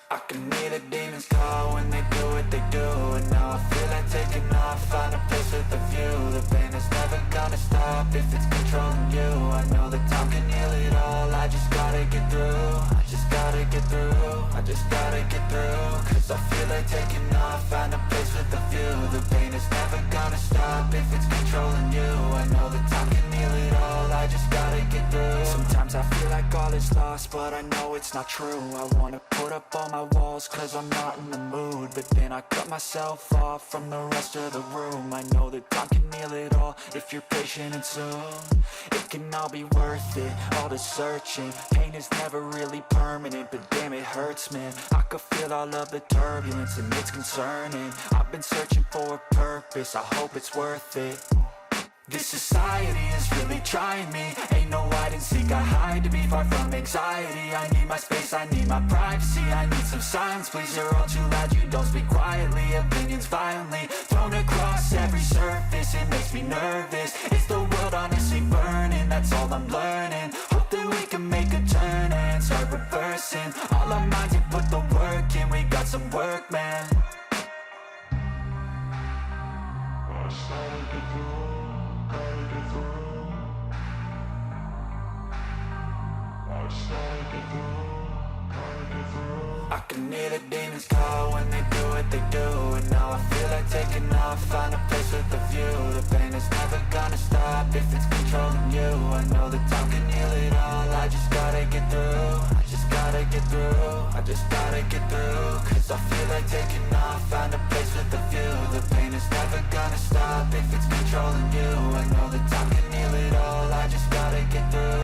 I can hear the demons call when they do what they do. And now I feel like taking off, find a place with a view. The pain is never gonna stop if it's controlling you. I know that time can heal it all, I just gotta get through. I just gotta get through, I just gotta get through. Cause I feel like taking off, find a place with a view. The pain is never gonna stop if it's controlling you. I know that time can heal it all, I just gotta get through. Sometimes I feel like all is lost, but I know it's not true. I wanna put up all my walls cause I'm not in the mood, but then I cut myself off from the rest of the room. I know that time can heal it all if you're patient and soon it can all be worth it, all the searching. Pain is never really permanent, but damn it hurts, man. I could feel all of the turbulence and it's concerning. I've been searching for a purpose, I hope it's worth it. This society is really trying me. Ain't no hide and seek, I hide to be far from anxiety. I need my space, I need my privacy. I need some silence, please, you're all too loud. You don't speak quietly, opinions violently thrown across every surface. It makes me nervous, is the world honestly burning? That's all I'm learning. Hope that we can make a turn and start reversing all our minds and put the work in. We got some work, man. I started to do. I can hear the demons call when they do what they do. And now I feel like taking off, find a place with a view. The pain is never gonna stop if it's controlling you. I know that time can heal it all, I just gotta get through. I just gotta get through, I just gotta get through. Cause I feel like taking off, find a place with a view. The pain is never gonna stop if it's controlling you. I know that time can heal it all, I just gotta